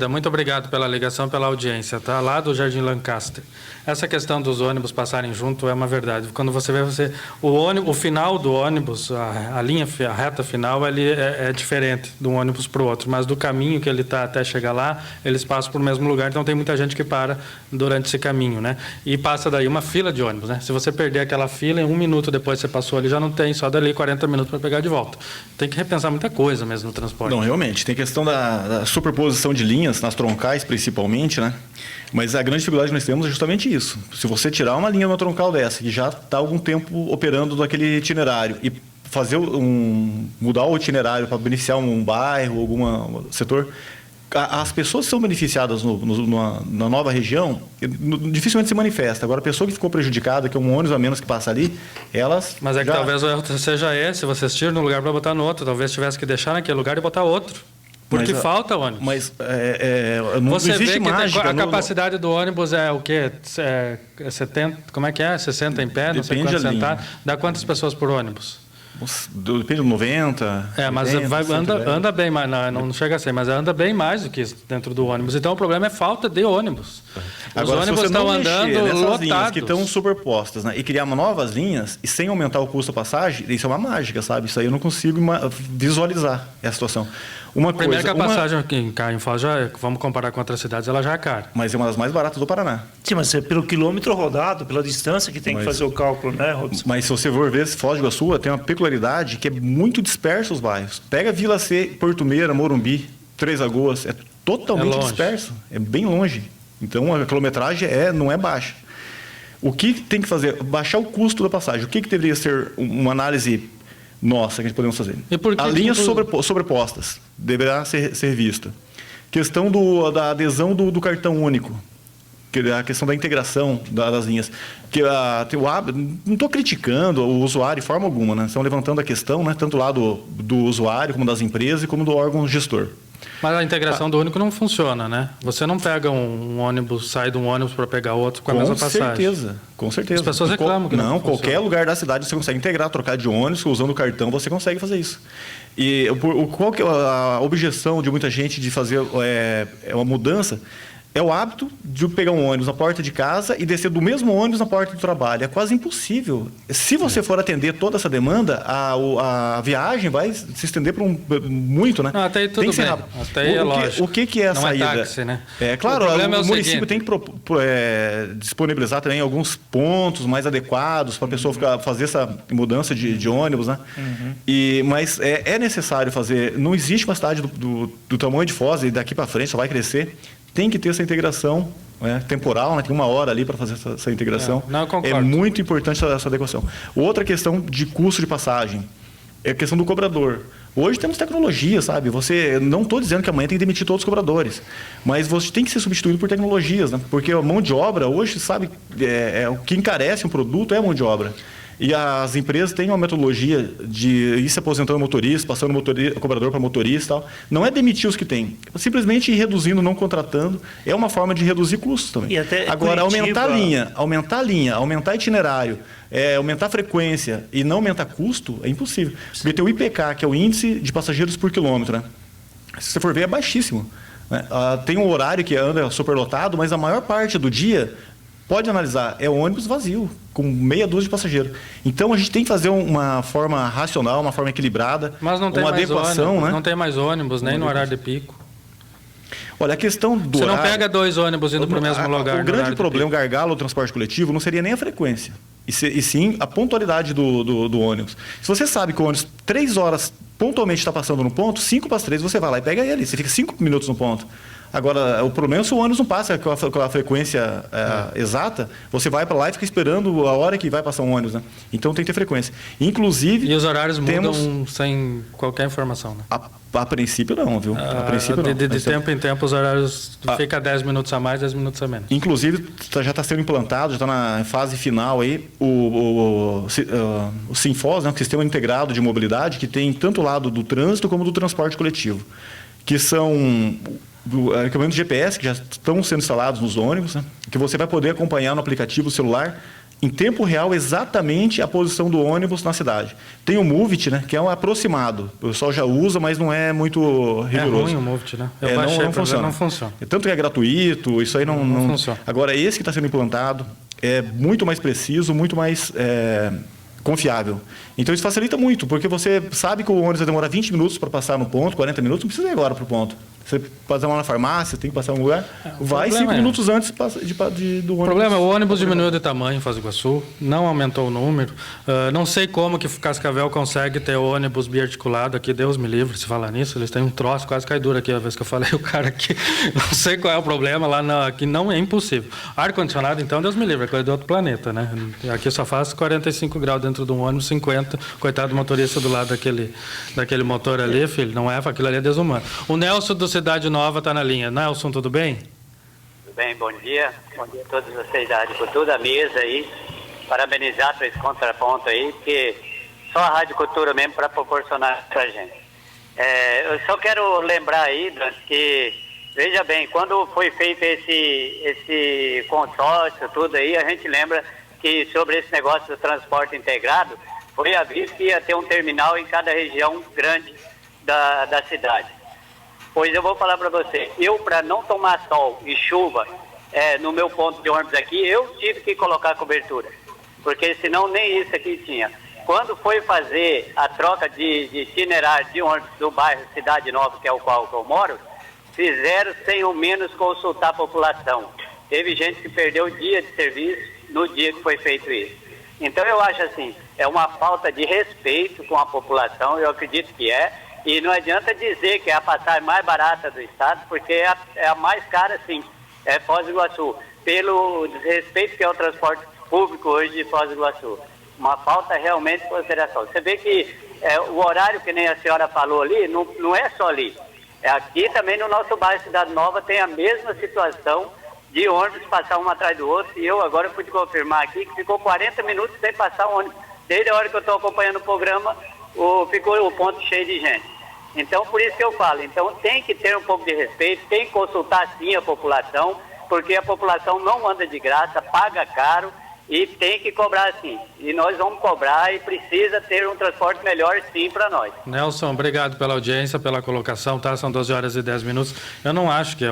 Muito obrigado pela ligação, pela audiência, tá? Lá do Jardim Lancaster. Essa questão dos ônibus passarem junto é uma verdade. Quando você vê o final do ônibus, a reta final, ele é diferente de um ônibus para o outro, mas do caminho que ele está até chegar lá, eles passam para o mesmo lugar, então tem muita gente que para durante esse caminho, né? E passa daí uma fila de ônibus, né? Se você perder aquela fila, em 1 minuto depois você passou ali, já não tem, só dali 40 minutos para pegar de volta. Tem que repensar muita coisa mesmo no transporte. Não, realmente, tem questão da superposição de linhas, nas troncais principalmente, né? Mas a grande dificuldade que nós temos é justamente isso. Se você tirar uma linha de uma troncal dessa, que já está há algum tempo operando naquele itinerário, e fazer mudar o itinerário para beneficiar um bairro, algum setor, as pessoas que são beneficiadas na nova região dificilmente se manifesta. Agora, a pessoa que ficou prejudicada, que é um ônibus a menos que passa ali, elas... Mas é que talvez o erro seja esse, vocês tiram no lugar para botar no outro, talvez tivesse que deixar naquele lugar e botar outro. Porque falta ônibus. Mas não você existe vê que mágica. A capacidade do ônibus é o quê? 70, como é que é? 60 em pé, não sei quantos sentados. Dá quantas pessoas por ônibus? Depende de 90. Mas 80, anda bem mais, não chega a ser, mas anda bem mais do que isso dentro do ônibus. Então o problema é falta de ônibus. Agora, os ônibus estão andando lotados. Linhas que estão superpostas, né? E criar novas linhas e sem aumentar o custo da passagem, isso é uma mágica, sabe? Isso aí eu não consigo visualizar essa situação. Primeiro que a passagem aqui em Caio Foz, vamos comparar com outras cidades, ela já é cara. Mas é uma das mais baratas do Paraná. Sim, mas é pelo quilômetro rodado, pela distância que tem que fazer o cálculo, né, Robson? Mas se você for ver, Foz do Iguaçu tem uma peculiaridade que é muito disperso os bairros. Pega Vila C, Porto Meira, Morumbi, Três Lagoas, é totalmente disperso. É bem longe. Então a quilometragem não é baixa. O que tem que fazer? Baixar o custo da passagem. O que deveria ser uma análise nossa que a gente podemos fazer? As linhas sobrepostas deverá ser vista. Questão da adesão do cartão único, que é a questão da integração das linhas. Não estou criticando o usuário de forma alguma, né? Estão levantando a questão, né? Tanto lá do usuário, como das empresas e como do órgão gestor. Mas a integração do único não funciona, né? Você não pega um ônibus, sai de um ônibus para pegar outro com a mesma passagem. Com certeza. As pessoas reclamam que não qualquer lugar da cidade você consegue integrar, trocar de ônibus, usando o cartão, você consegue fazer isso. E qual que é a objeção de muita gente de fazer uma mudança? É o hábito de pegar um ônibus na porta de casa e descer do mesmo ônibus na porta do trabalho. É quase impossível. Se você for atender toda essa demanda, a viagem vai se estender por muito, né? Não, até aí tudo bem. Até aí é lógico. O que é a saída? Não é táxi, né? Claro, o município tem que disponibilizar também alguns pontos mais adequados para a pessoa fazer essa mudança de ônibus, né? Uhum. Mas é necessário fazer. Não existe uma cidade do tamanho de Foz e daqui para frente só vai crescer. Tem que ter essa integração temporal, né? Tem 1 hora ali para fazer essa integração. Não, concordo. É muito importante essa adequação. Outra questão de custo de passagem é a questão do cobrador. Hoje temos tecnologia, sabe? Não estou dizendo que amanhã tem que demitir todos os cobradores, mas você tem que ser substituído por tecnologias, né? Porque a mão de obra hoje, sabe, o que encarece um produto é a mão de obra. E as empresas têm uma metodologia de ir se aposentando motorista, passando cobrador para motorista e tal. Não é demitir os que tem. É simplesmente ir reduzindo, não contratando. É uma forma de reduzir custos também. E até agora, aumentar a linha, aumentar itinerário, aumentar a frequência e não aumentar custo, é impossível. Porque tem o IPK, que é o Índice de Passageiros por Quilômetro, né? Se você for ver, é baixíssimo, né? Tem um horário que anda superlotado, mas a maior parte do dia... Pode analisar, é ônibus vazio, com meia dúzia de passageiros. Então, a gente tem que fazer uma forma racional, uma forma equilibrada, mas não tem uma mais adequação. Ônibus, né? Não tem mais ônibus, nem no horário de pico. Olha, a questão do horário... Você não pega 2 ônibus indo para o mesmo lugar. O grande problema, o gargalo do transporte coletivo, não seria nem a frequência, e sim a pontualidade do ônibus. Se você sabe que o ônibus 3 horas pontualmente está passando no ponto, 5 para as 3 você vai lá e pega ele. Você fica 5 minutos no ponto. Agora, o problema é se o ônibus não passa com a frequência exata, você vai para lá e fica esperando a hora que vai passar um ônibus, né? Então tem que ter frequência. Inclusive... E os horários mudam sem qualquer informação, né? A princípio não, viu? A princípio não. De tempo em tempo os horários fica 10 minutos a mais, 10 minutos a menos. Inclusive, já está sendo implantado, já está na fase final aí, o Sinfoz, né? O Sistema Integrado de Mobilidade, que tem tanto o lado do trânsito como do transporte coletivo, que são... equipamentos GPS que já estão sendo instalados nos ônibus, né? Que você vai poder acompanhar no aplicativo celular em tempo real exatamente a posição do ônibus na cidade. Tem o Movit, né, que é um aproximado. O pessoal já usa, mas não é muito rigoroso. É ruim o Movit, né? Eu baixei, não funciona. Não funciona. Tanto que é gratuito, isso aí não funciona. Agora, esse que está sendo implantado é muito mais preciso, muito mais confiável. Então, isso facilita muito, porque você sabe que o ônibus vai demorar 20 minutos para passar no ponto, 40 minutos, não precisa ir agora para o ponto. Você passar lá na farmácia, tem que passar em um lugar, vai 5 minutos antes do ônibus. O problema é o ônibus diminuiu de tamanho em Foz do Iguaçu, não aumentou o número. Não sei como que Cascavel consegue ter ônibus biarticulado aqui, Deus me livre se falar nisso, eles têm um troço quase cai duro aqui, a vez que eu falei o cara aqui, não sei qual é o problema, aqui não é impossível. Ar-condicionado, então, Deus me livre, é coisa de outro planeta, né? Aqui só faz 45 graus dentro de um ônibus, 50, coitado do motorista do lado daquele motor ali, filho, não é, aquilo ali é desumano. O Nelson do Cidade Nova está na linha. Nelson, tudo bem? Tudo bem, bom dia. Bom dia a todos vocês da Rádio Cultura, a mesa aí. Parabenizar por esse contraponto aí, porque só a Rádio Cultura mesmo para proporcionar isso pra gente. Eu só quero lembrar aí, que, veja bem, quando foi feito esse consórcio, tudo aí, a gente lembra que sobre esse negócio do transporte integrado, foi aviso que ia ter um terminal em cada região grande da cidade. Pois eu vou falar para você, eu para não tomar sol e chuva no meu ponto de ônibus aqui, eu tive que colocar cobertura, porque senão nem isso aqui tinha. Quando foi fazer a troca de itinerário de ônibus do bairro Cidade Nova, que é o qual eu moro, fizeram sem ao menos consultar a população. Teve gente que perdeu o dia de serviço no dia que foi feito isso. Então eu acho assim, é uma falta de respeito com a população, eu acredito que é. E não adianta dizer que é a passagem mais barata do estado, porque é a mais cara, sim, é Foz do Iguaçu, pelo desrespeito que é o transporte público hoje de Foz do Iguaçu. Uma falta realmente de consideração. Você vê que o horário que nem a senhora falou ali, não é só ali. Aqui também no nosso bairro Cidade Nova tem a mesma situação de ônibus passar um atrás do outro, e eu agora pude confirmar aqui que ficou 40 minutos sem passar ônibus. Desde a hora que eu estou acompanhando o programa, ficou o ponto cheio de gente. Então, por isso que eu falo, então tem que ter um pouco de respeito, tem que consultar sim a população, porque a população não anda de graça, paga caro e tem que cobrar sim. E nós vamos cobrar e precisa ter um transporte melhor sim para nós. Nelson, obrigado pela audiência, pela colocação, tá? São 12 horas e 10 minutos. Eu não acho que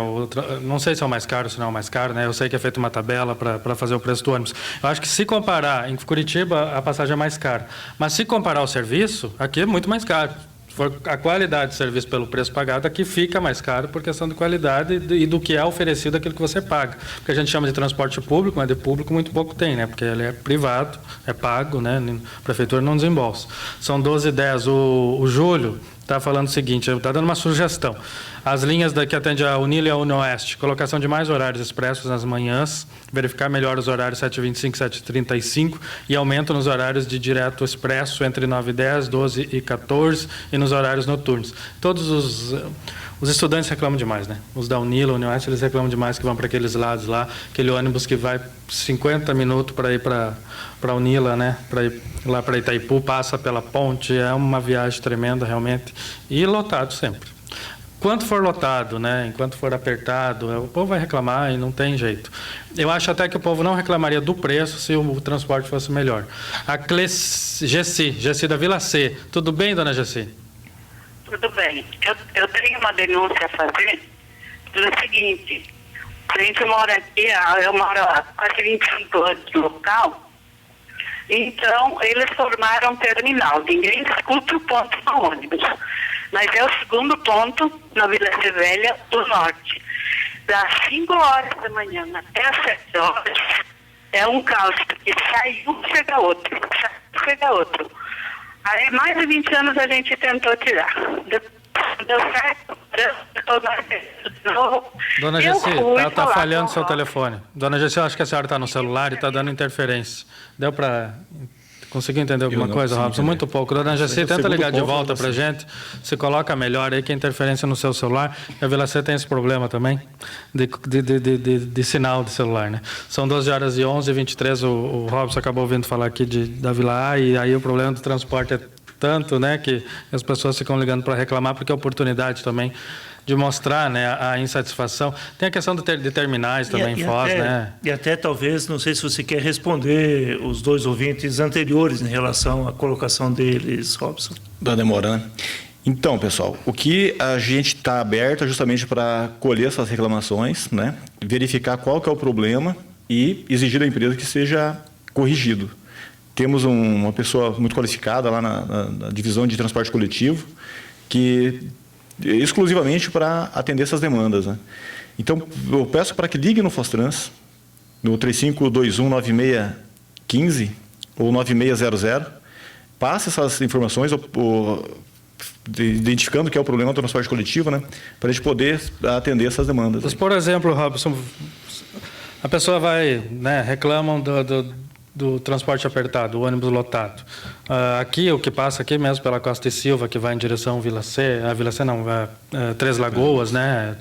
não sei se é o mais caro, se não é o mais caro, né? Eu sei que é feita uma tabela para fazer o preço do ônibus. Eu acho que se comparar, em Curitiba a passagem é mais cara, mas se comparar o serviço, aqui é muito mais caro. For a qualidade de serviço pelo preço pagado, aqui fica mais caro por questão de qualidade e do que é oferecido aquilo que você paga. Porque a gente chama de transporte público, mas de público muito pouco tem, né? Porque ele é privado, é pago, né? A prefeitura não desembolsa. São 12h10. O Júlio está falando o seguinte, está dando uma sugestão. As linhas que atendem a Unila e a Unioeste, colocação de mais horários expressos nas manhãs, verificar melhor os horários 7h25 e 7h35 e aumento nos horários de direto expresso entre 9h10, 12 e 14 e nos horários noturnos. Todos os estudantes reclamam demais, né? Os da Unila, Unioeste, eles reclamam demais que vão para aqueles lados lá, aquele ônibus que vai 50 minutos para ir para a Unila, né? Para ir lá para Itaipu, passa pela ponte, é uma viagem tremenda realmente e lotado sempre. Enquanto for lotado, né, enquanto for apertado, o povo vai reclamar e não tem jeito. Eu acho até que o povo não reclamaria do preço se o transporte fosse melhor. A Gessi da Vila C. Tudo bem, dona Gessi? Tudo bem. Eu tenho uma denúncia a fazer do seguinte. A gente mora aqui, eu moro há quase 25 anos no local, então eles formaram um terminal. Ninguém discute o ponto do ônibus. Mas é o segundo ponto na Vila Velha do Norte. Das 5 horas da manhã até as 7 horas é um caos, porque sai um, chega outro, sai um, chega outro. Aí mais de 20 anos a gente tentou tirar. Deu certo, Dona Gessi, está falhando seu telefone. Dona Gessi, eu acho que a senhora está no celular e está dando interferência. Deu para... Conseguiu entender alguma coisa, Robson? Muito pouco. Dona Gessi, tenta ligar de volta para a gente. Se coloca melhor aí que a interferência no seu celular. A Vila C tem esse problema também de sinal de celular, né? São 12 horas e 11h23. O Robson acabou ouvindo falar aqui da Vila A e aí o problema do transporte é tanto, né, que as pessoas ficam ligando para reclamar, porque é oportunidade também de mostrar, né, a insatisfação. Tem a questão de terminais também em Foz, né? E até talvez, não sei se você quer responder os dois ouvintes anteriores em relação à colocação deles, Robson. Da demora, né? Então, pessoal, o que a gente está aberto é justamente para colher essas reclamações, né? Verificar qual que é o problema e exigir da empresa que seja corrigido. Temos uma pessoa muito qualificada lá na divisão de transporte coletivo, que exclusivamente para atender essas demandas, né? Então, eu peço para que ligue no Fostrans, no 35219615 ou 9600, passe essas informações, identificando que é o problema do transporte coletivo, né, para a gente poder atender essas demandas. Mas, por exemplo, Robson, a pessoa vai, né, reclamam do transporte apertado, o ônibus lotado. Aqui, o que passa aqui mesmo pela Costa e Silva, que vai em direção Vila C, Três Lagoas, né,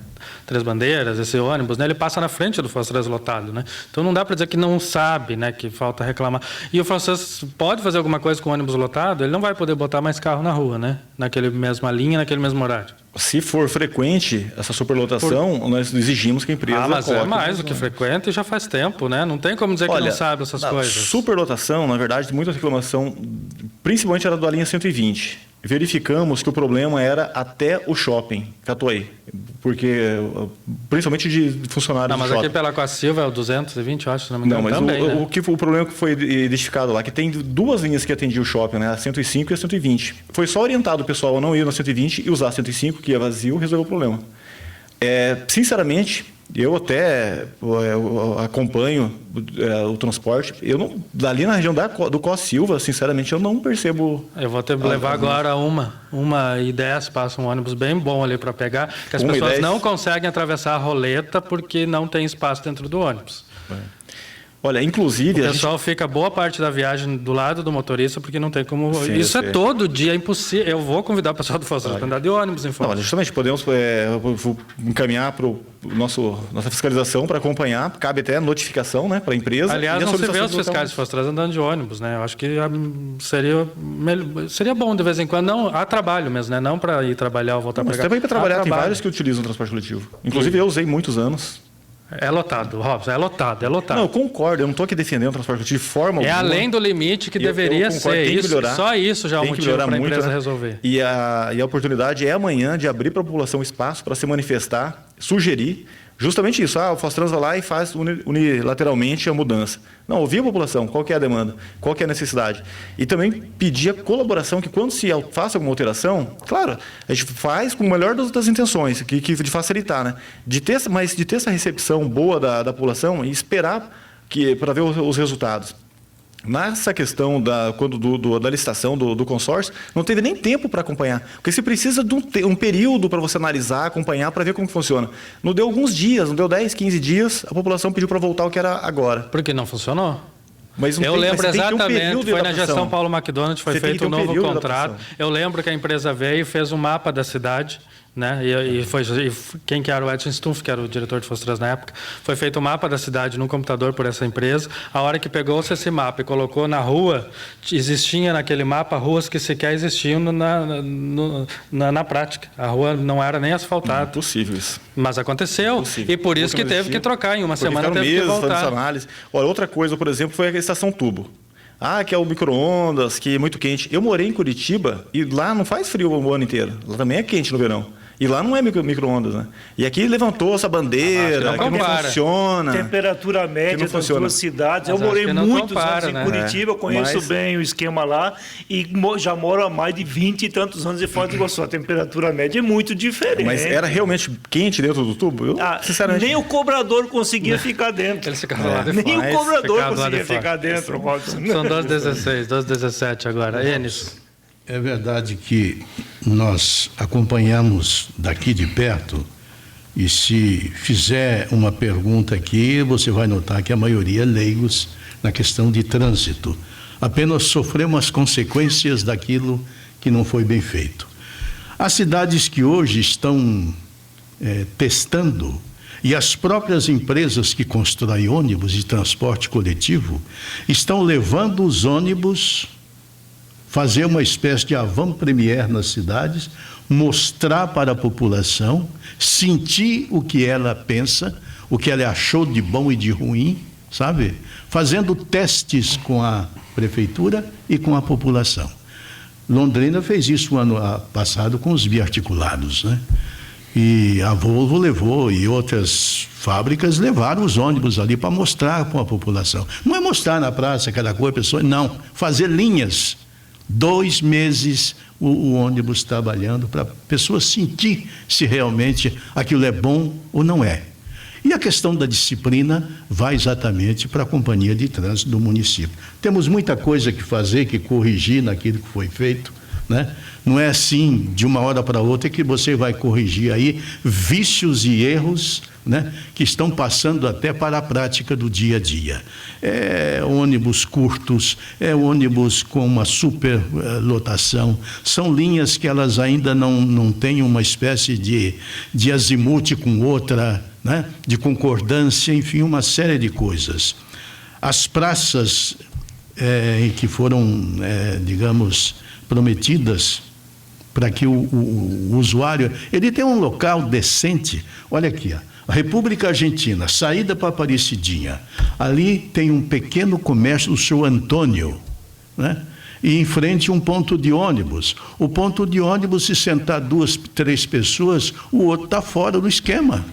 Três Bandeiras, esse ônibus, né, ele passa na frente do Fostrans lotado, né? Então não dá para dizer que não sabe, né, que falta reclamar. E o Fostrans pode fazer alguma coisa com o ônibus lotado, ele não vai poder botar mais carro na rua, né? Naquele mesma linha, naquele mesmo horário. Se for frequente essa superlotação, nós exigimos que a empresa mas é mais do que frequente e já faz tempo, né? Não tem como dizer que não sabe essas coisas. Superlotação, na verdade, muita reclamação, principalmente era da linha 120. Verificamos que o problema era até o shopping, Catuaí, porque principalmente de funcionários do shopping. Mas aqui pela Costa Silva é o 220, eu acho, se não me engano. Não, mas também, o problema que foi identificado lá, que tem duas linhas que atendiam o shopping, né, a 105 e a 120. Foi só orientado o pessoal a não ir na 120 e usar a 105, que é vazio, resolveu o problema. Sinceramente, eu até acompanho o transporte. Eu não, ali na região do Costa Silva, sinceramente, eu não percebo. Eu vou ter que levar agora 1h10, passa um ônibus bem bom ali para pegar, que as pessoas não conseguem atravessar a roleta porque não tem espaço dentro do ônibus. Olha, inclusive... O pessoal fica boa parte da viagem do lado do motorista porque não tem como... Sim, isso é todo dia, é impossível. Eu vou convidar o pessoal do Fostrans para andar de ônibus em Foz. Não, justamente, podemos encaminhar para nossa fiscalização para acompanhar, cabe até notificação, né, para a empresa. Aliás, não se vê os fiscais de Fostrans andando de ônibus, né? Eu acho que seria bom de vez em quando, não a trabalho mesmo, né? Não para ir trabalhar ou voltar para cá. Mas também para trabalhar, tem vários que utilizam o transporte coletivo. Inclusive, eu usei muitos anos. É lotado, Robson, é lotado. Não, eu concordo, eu não estou aqui defendendo o transporte coletivo de forma alguma. É além do limite que deveria ser. Isso, só isso já é um motivo para a empresa resolver. E a oportunidade é amanhã de abrir para a população espaço para se manifestar, sugerir, justamente isso. O Fostrans vai lá e faz unilateralmente a mudança. Não, ouvir a população, qual que é a demanda, qual que é a necessidade. E também pedir a colaboração, que quando se faça alguma alteração, claro, a gente faz com o melhor das intenções, de facilitar, né? Mas de ter essa recepção boa da população e esperar para ver os resultados. Nessa questão da licitação do consórcio, não teve nem tempo para acompanhar. Porque você precisa de um período para você analisar, acompanhar, para ver como funciona. Não deu alguns dias, não deu 10, 15 dias, a população pediu para voltar ao que era agora. Porque não funcionou? Eu lembro exatamente, foi na gestão Paulo McDonald, foi feito um novo contrato. Eu lembro que a empresa veio e fez um mapa da cidade, né? E quem que era o Edson Stumpf, que era o diretor de Fostrans na época, foi feito um mapa da cidade num computador por essa empresa. A hora que pegou-se esse mapa e colocou na rua, existia naquele mapa ruas que sequer existiam na prática. A rua não era nem asfaltada. Não é possível isso. Mas aconteceu. E por isso que teve que trocar. Em uma semana teve que voltar. Análise. Olha, outra coisa, por exemplo, foi a estação tubo. Que é o micro-ondas, que é muito quente. Eu morei em Curitiba e lá não faz frio o ano inteiro. Lá também é quente no verão. E lá não é micro-ondas, né? E aqui levantou essa bandeira, que não funciona. Temperatura média das duas cidades. Eu morei muitos anos em Curitiba, eu conheço bem o esquema lá e já moro há mais de 20 e tantos anos em Foz do Iguaçu. A temperatura média é muito diferente. Mas era realmente quente dentro do tubo? Eu, sinceramente... Nem o cobrador conseguia ficar dentro. Ele ficava lá de fora. Nem o cobrador conseguia ficar dentro. São 12h16, 12h17 agora. Enes. É verdade que nós acompanhamos daqui de perto e se fizer uma pergunta aqui, você vai notar que a maioria é leigos na questão de trânsito. Apenas sofremos as consequências daquilo que não foi bem feito. As cidades que hoje estão testando e as próprias empresas que constroem ônibus de transporte coletivo estão levando os ônibus fazer uma espécie de avant-première nas cidades, mostrar para a população, sentir o que ela pensa, o que ela achou de bom e de ruim, sabe? Fazendo testes com a prefeitura e com a população. Londrina fez isso ano passado com os biarticulados, né? E a Volvo levou, e outras fábricas levaram os ônibus ali para mostrar para a população. Não é mostrar na praça aquela coisa, pessoa, não. Fazer linhas. 2 meses o ônibus trabalhando para a pessoa sentir se realmente aquilo é bom ou não é. E a questão da disciplina vai exatamente para a companhia de trânsito do município. Temos muita coisa que fazer, que corrigir naquilo que foi feito, né? Não é assim, de uma hora para outra, que você vai corrigir aí vícios e erros, né, que estão passando até para a prática do dia a dia. É ônibus curtos, é ônibus com uma superlotação, são linhas que elas ainda não têm uma espécie de azimute com outra, né, de concordância, enfim, uma série de coisas. As praças que foram, digamos, prometidas para que o usuário, ele tenha um local decente. Olha aqui, ó, a República Argentina, saída para Aparecidinha, ali tem um pequeno comércio do seu Antônio, né? E em frente um ponto de ônibus. O ponto de ônibus, se sentar 2, 3 pessoas, o outro está fora do esquema.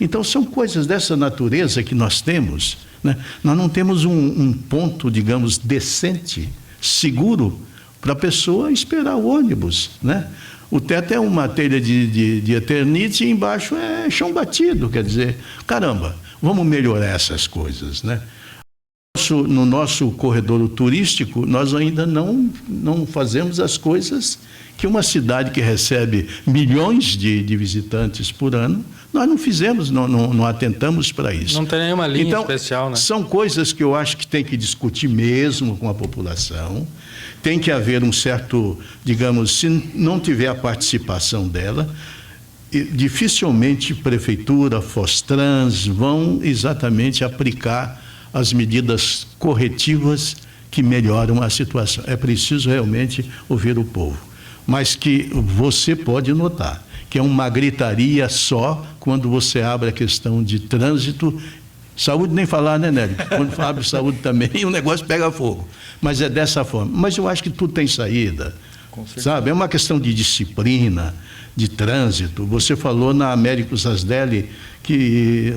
Então, são coisas dessa natureza que nós temos, né? Nós não temos um ponto, digamos, decente, seguro, para a pessoa esperar o ônibus, né? O teto é uma telha de eternite e embaixo é chão batido, quer dizer, caramba, vamos melhorar essas coisas, né? No nosso corredor turístico, nós ainda não fazemos as coisas que uma cidade que recebe milhões de visitantes por ano, nós não fizemos, não atentamos para isso. Não tem nenhuma linha então, especial, né? São coisas que eu acho que tem que discutir mesmo com a população. Tem que haver um certo, digamos, se não tiver a participação dela, dificilmente prefeitura, Fostrans vão exatamente aplicar as medidas corretivas que melhoram a situação. É preciso realmente ouvir o povo. Mas que você pode notar que é uma gritaria só quando você abre a questão de trânsito. Saúde nem falar, né, Nélio? Quando abre saúde também, o negócio pega fogo. Mas é dessa forma. Mas eu acho que tudo tem saída, sabe? É uma questão de disciplina, de trânsito. Você falou na Américos Asdeli que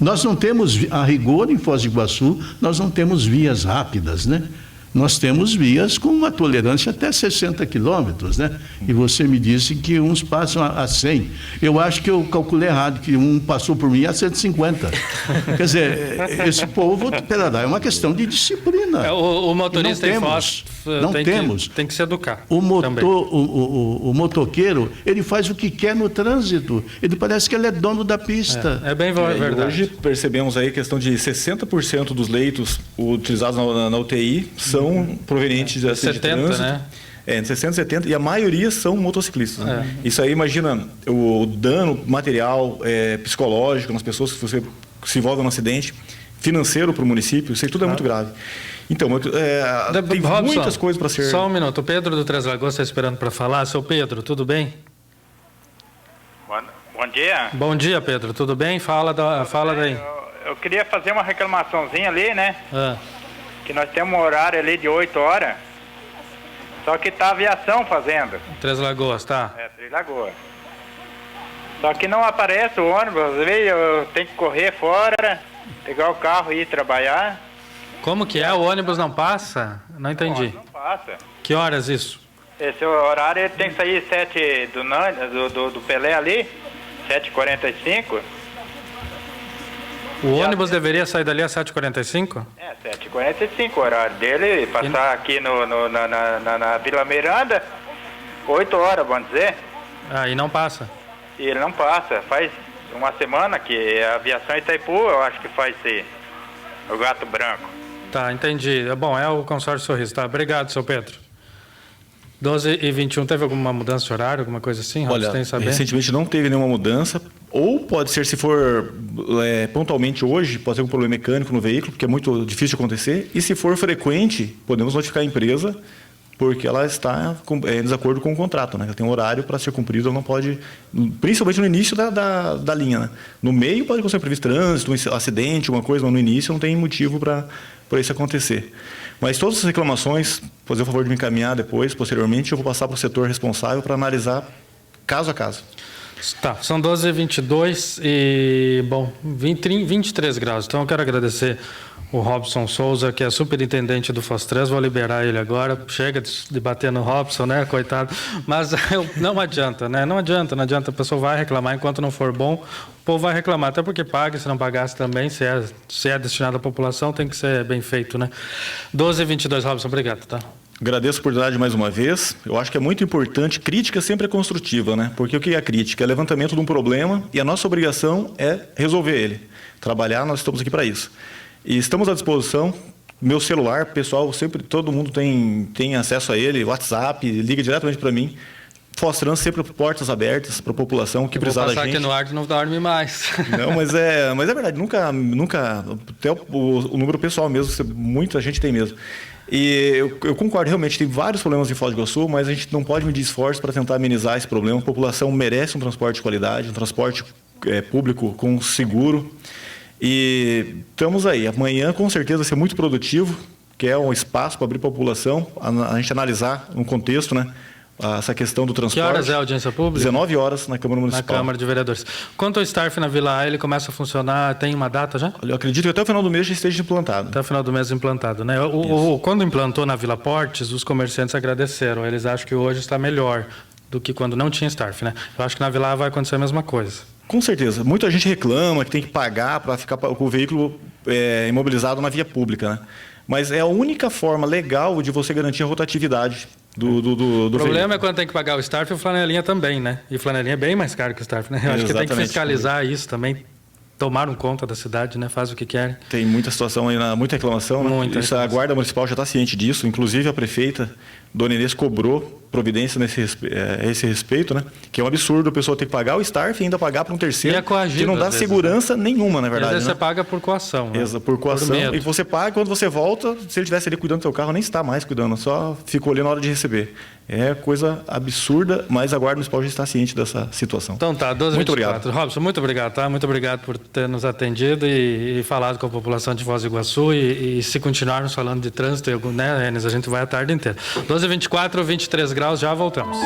nós não temos, a rigor, em Foz do Iguaçu, nós não temos vias rápidas, né? Nós temos vias com uma tolerância até 60 quilômetros, né? E você me disse que uns passam a 100. Eu acho que eu calculei errado, que um passou por mim a 150. Quer dizer, esse povo, é uma questão de disciplina. O motorista em Foz tem que se educar. O motoqueiro, ele faz o que quer no trânsito. Ele parece que ele é dono da pista. É bem verdade. Hoje percebemos aí a questão de 60% dos leitos utilizados na UTI são provenientes de acidente de trânsito. Né? Entre 60 e 70, e a maioria são motociclistas. Né? Isso aí, imagina o dano material, psicológico nas pessoas que você se envolvem no acidente, financeiro para o município, isso aí tudo é muito grave. Então, tem Robson, muitas coisas para ser... Só um minuto, o Pedro do Três Lagoas está esperando para falar. Seu Pedro, tudo bem? Bom dia. Bom dia, Pedro, tudo bem? Fala daí. Eu queria fazer uma reclamaçãozinha ali, né? Que nós temos um horário ali de 8 horas, só que tá a aviação fazendo. Três Lagoas, tá? Três Lagoas. Só que não aparece o ônibus, às vezes eu tenho que correr fora, pegar o carro e ir trabalhar. Como que é? O ônibus não passa? Não entendi. Não passa. Que horas isso? Esse horário tem que sair 7 do Pelé ali, 7h45. O ônibus deveria sair dali às 7h45? 7h45 o horário dele, passar aqui na Vila Miranda, 8 horas, vamos dizer. E não passa? E ele não passa. Faz uma semana que a aviação Itaipu, eu acho que faz o Gato Branco. Tá, entendi. Bom, é o consórcio Sorriso. Tá, obrigado, seu Pedro. 12h21, teve alguma mudança de horário, alguma coisa assim? Olha, recentemente não teve nenhuma mudança, ou pode ser, se for pontualmente hoje, pode ter um problema mecânico no veículo, porque é muito difícil de acontecer, e se for frequente, podemos notificar a empresa porque ela está em desacordo com o contrato, né? Ela tem um horário para ser cumprido, ela não pode, principalmente no início da linha, né? No meio pode ser previsto trânsito, um acidente, alguma coisa, mas no início não tem motivo para isso acontecer. Mas todas as reclamações, fazer o favor de me encaminhar depois, posteriormente, eu vou passar para o setor responsável para analisar caso a caso. Tá, são 12h22 e, bom, 23 graus. Então, eu quero agradecer o Robson Souza, que é superintendente do Fostrans. Vou liberar ele agora. Chega de bater no Robson, né, coitado. Mas não adianta, né? Não adianta. A pessoa vai reclamar enquanto não for bom. O povo vai reclamar, até porque paga, se não pagasse também, se é destinado à população, tem que ser bem feito, né? 12h22, Robson, obrigado, tá? Agradeço a oportunidade mais uma vez. Eu acho que é muito importante, crítica sempre é construtiva, né? Porque o que é a crítica? É levantamento de um problema e a nossa obrigação é resolver ele. Trabalhar, nós estamos aqui para isso. E estamos à disposição. Meu celular, pessoal, sempre, todo mundo tem acesso a ele, WhatsApp, liga diretamente para mim. Fostrans sempre portas abertas para a população que precisar da gente. Vou passar aqui no ar que não dorme mais. Não, mas é verdade, nunca até o número pessoal mesmo, muita gente tem mesmo. E eu concordo, realmente, tem vários problemas em Foz do Iguaçu, mas a gente não pode medir esforços para tentar amenizar esse problema. A população merece um transporte de qualidade, um transporte público com seguro. E estamos aí. Amanhã, com certeza, vai ser muito produtivo, que é um espaço para abrir para a população, a gente analisar no contexto, né? Essa questão do transporte. Que horas é a audiência pública? 19 horas na Câmara Municipal. Na Câmara de Vereadores. Quanto ao STARF na Vila A, ele começa a funcionar, tem uma data já? Olha, eu acredito que até o final do mês já esteja implantado. Até o final do mês implantado, né? Quando implantou na Vila Portes, os comerciantes agradeceram. Eles acham que hoje está melhor do que quando não tinha STARF, né? Eu acho que na Vila A vai acontecer a mesma coisa. Com certeza. Muita gente reclama que tem que pagar para ficar com o veículo imobilizado na via pública, né? Mas é a única forma legal de você garantir a rotatividade do O problema é quando tem que pagar o STARF e o flanelinha também, né? E o flanelinha é bem mais caro que o STARF, né? Eu acho que tem que fiscalizar isso também. Tomaram conta da cidade, né? Faz o que querem. Tem muita situação aí, muita reclamação, né? Isso, a Guarda Municipal já está ciente disso. Inclusive a prefeita, Dona Inês, cobrou providência esse respeito, né? Que é um absurdo a pessoa ter que pagar o STARF e ainda pagar para um terceiro, que não dá segurança nenhuma, na verdade. Às vezes você paga por coação. Né? Por coação. E você paga, quando você volta, se ele estivesse ali cuidando do seu carro, nem está mais cuidando, só ficou ali na hora de receber. É coisa absurda, mas a Guarda Municipal já está ciente dessa situação. Então tá, 12h24. Muito obrigado. Robson, muito obrigado, tá? Muito obrigado por ter nos atendido e falado com a população de Foz do Iguaçu e se continuarmos falando de trânsito, né, Enes, a gente vai a tarde inteira. 12h24, 23 graus, já voltamos.